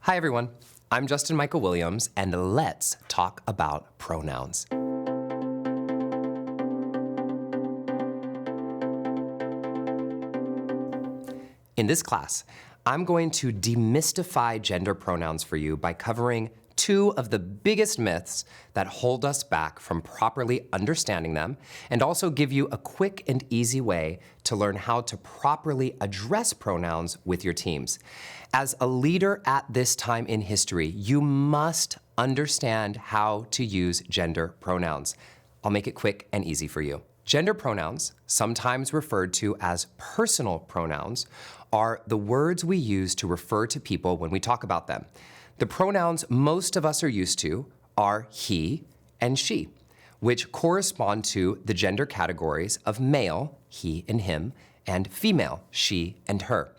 Hi everyone, I'm Justin Michael Williams, and let's talk about pronouns. In this class, I'm going to demystify gender pronouns for you by covering two of the biggest myths that hold us back from properly understanding them, and also give you a quick and easy way to learn how to properly address pronouns with your teams. As a leader at this time in history, you must understand how to use gender pronouns. I'll make it quick and easy for you. Gender pronouns, sometimes referred to as personal pronouns, are the words we use to refer to people when we talk about them. The pronouns most of us are used to are he and she, which correspond to the gender categories of male, he and him, and female, she and her.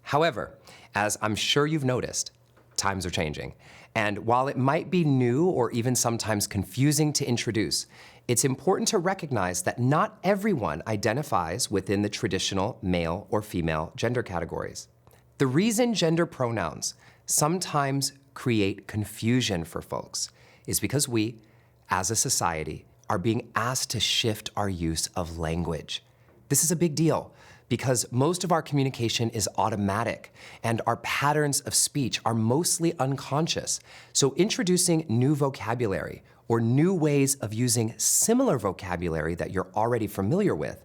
However, as I'm sure you've noticed, times are changing. And while it might be new or even sometimes confusing to introduce, it's important to recognize that not everyone identifies within the traditional male or female gender categories. The reason gender pronouns sometimes create confusion for folks is because we, as a society, are being asked to shift our use of language. This is a big deal because most of our communication is automatic and our patterns of speech are mostly unconscious. So introducing new vocabulary or new ways of using similar vocabulary that you're already familiar with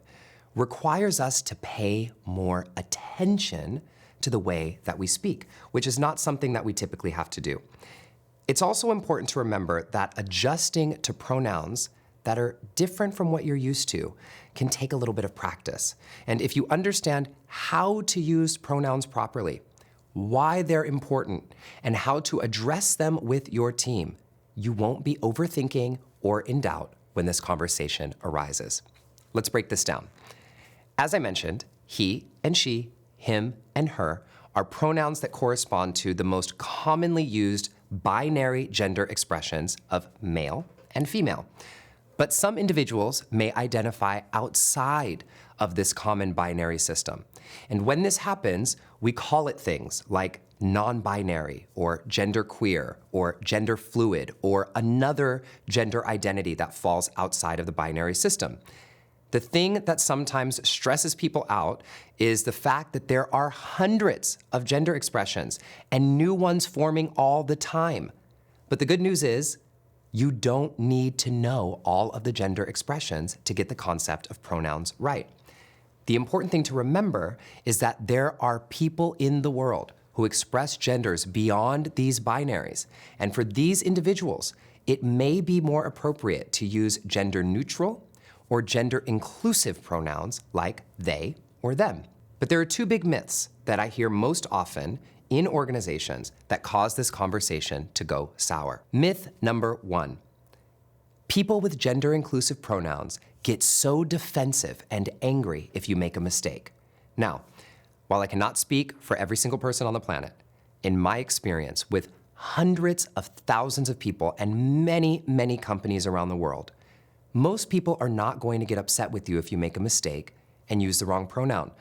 requires us to pay more attention to the way that we speak, which is not something that we typically have to do. It's also important to remember that adjusting to pronouns that are different from what you're used to can take a little bit of practice. And if you understand how to use pronouns properly, why they're important, and how to address them with your team, you won't be overthinking or in doubt when this conversation arises. Let's break this down. As I mentioned, he and she, him and her are pronouns that correspond to the most commonly used binary gender expressions of male and female. But some individuals may identify outside of this common binary system. And when this happens, we call it things like non-binary or genderqueer or gender fluid or another gender identity that falls outside of the binary system. The thing that sometimes stresses people out is the fact that there are hundreds of gender expressions and new ones forming all the time. But the good news is, you don't need to know all of the gender expressions to get the concept of pronouns right. The important thing to remember is that there are people in the world who express genders beyond these binaries. And for these individuals, it may be more appropriate to use gender neutral or gender-inclusive pronouns like they or them. But there are two big myths that I hear most often in organizations that cause this conversation to go sour. Myth number one: people with gender-inclusive pronouns get so defensive and angry if you make a mistake. Now, while I cannot speak for every single person on the planet, in my experience with hundreds of thousands of people and many, many companies around the world, most people are not going to get upset with you if you make a mistake and use the wrong pronoun.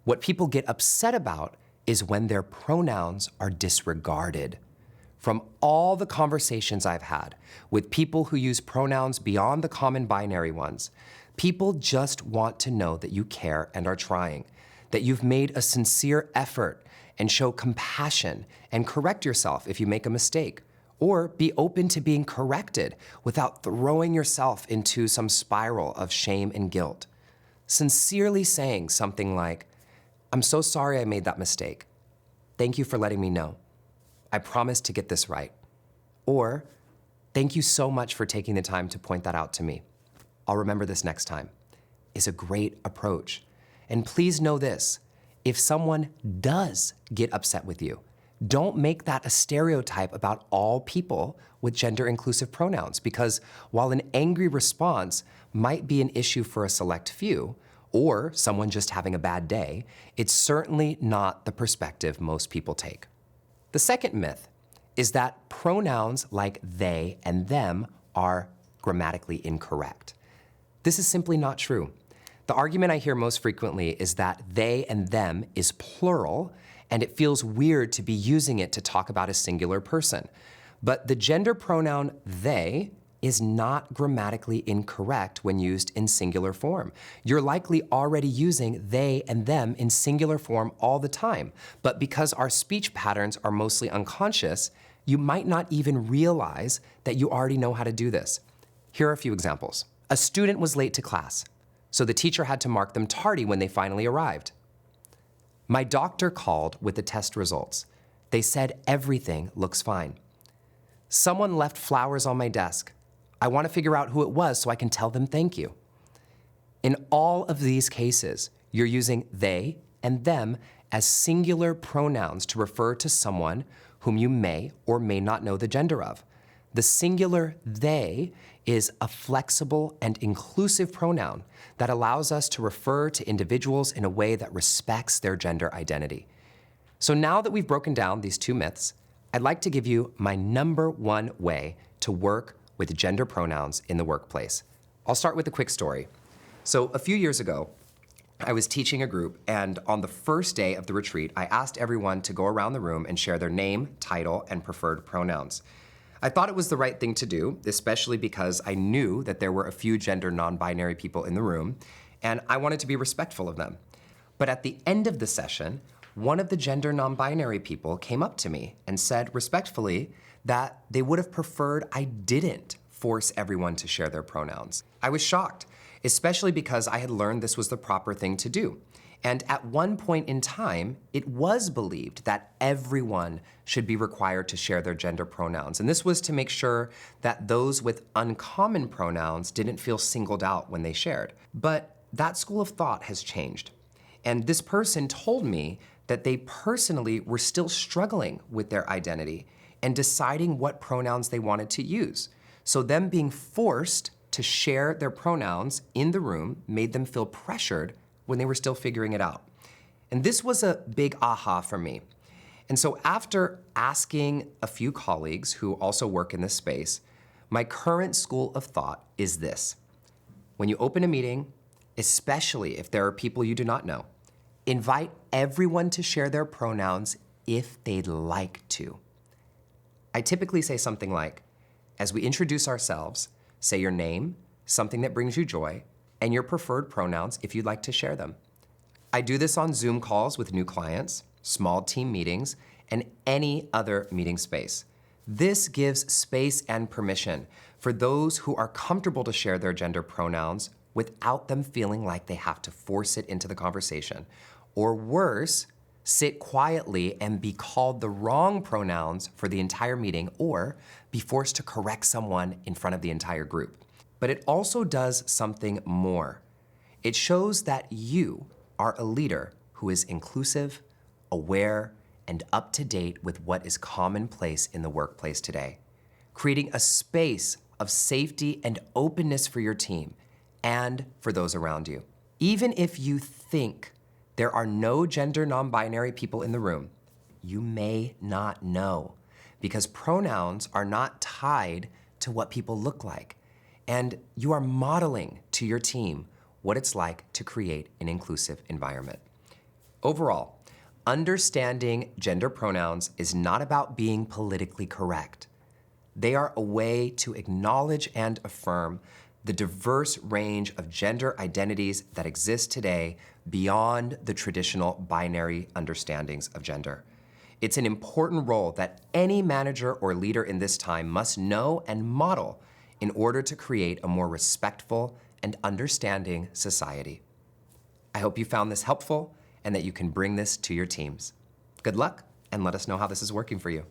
What people get upset about is when their pronouns are disregarded. From all the conversations I've had with people who use pronouns beyond the common binary ones, people just want to know that you care and are trying, that you've made a sincere effort and show compassion and correct yourself if you make a mistake, or be open to being corrected without throwing yourself into some spiral of shame and guilt. Sincerely saying something like, "I'm so sorry I made that mistake. Thank you for letting me know. I promise to get this right." Or, "Thank you so much for taking the time to point that out to me. I'll remember this next time," is a great approach. And please know this, if someone does get upset with you, don't make that a stereotype about all people with gender-inclusive pronouns, because while an angry response might be an issue for a select few, or someone just having a bad day, it's certainly not the perspective most people take. The second myth is that pronouns like they and them are grammatically incorrect. This is simply not true. The argument I hear most frequently is that they and them is plural and it feels weird to be using it to talk about a singular person. But the gender pronoun they is not grammatically incorrect when used in singular form. You're likely already using they and them in singular form all the time, but because our speech patterns are mostly unconscious, you might not even realize that you already know how to do this. Here are a few examples. A student was late to class, so the teacher had to mark them tardy when they finally arrived. My doctor called with the test results. They said everything looks fine. Someone left flowers on my desk. I want to figure out who it was so I can tell them thank you. In all of these cases, you're using they and them as singular pronouns to refer to someone whom you may or may not know the gender of. The singular they is a flexible and inclusive pronoun that allows us to refer to individuals in a way that respects their gender identity. So now that we've broken down these two myths, I'd like to give you my number one way to work with gender pronouns in the workplace. I'll start with a quick story. So a few years ago, I was teaching a group, and on the first day of the retreat, I asked everyone to go around the room and share their name, title, and preferred pronouns. I thought it was the right thing to do, especially because I knew that there were a few gender non-binary people in the room, and I wanted to be respectful of them. But at the end of the session, one of the gender non-binary people came up to me and said respectfully that they would have preferred I didn't force everyone to share their pronouns. I was shocked, especially because I had learned this was the proper thing to do. And at one point in time, it was believed that everyone should be required to share their gender pronouns. And this was to make sure that those with uncommon pronouns didn't feel singled out when they shared. But that school of thought has changed. And this person told me that they personally were still struggling with their identity and deciding what pronouns they wanted to use. So them being forced to share their pronouns in the room made them feel pressured when they were still figuring it out. And this was a big aha for me. And so after asking a few colleagues who also work in this space, my current school of thought is this. When you open a meeting, especially if there are people you do not know, invite everyone to share their pronouns if they'd like to. I typically say something like, as we introduce ourselves, say your name, something that brings you joy, and your preferred pronouns if you'd like to share them. I do this on Zoom calls with new clients, small team meetings, and any other meeting space. This gives space and permission for those who are comfortable to share their gender pronouns without them feeling like they have to force it into the conversation. Or worse, sit quietly and be called the wrong pronouns for the entire meeting, or be forced to correct someone in front of the entire group. But it also does something more. It shows that you are a leader who is inclusive, aware, and up to date with what is commonplace in the workplace today, creating a space of safety and openness for your team and for those around you. Even if you think there are no gender non-binary people in the room, you may not know, because pronouns are not tied to what people look like. And you are modeling to your team what it's like to create an inclusive environment. Overall, understanding gender pronouns is not about being politically correct. They are a way to acknowledge and affirm the diverse range of gender identities that exist today beyond the traditional binary understandings of gender. It's an important role that any manager or leader in this time must know and model in order to create a more respectful and understanding society. I hope you found this helpful and that you can bring this to your teams. Good luck, and let us know how this is working for you.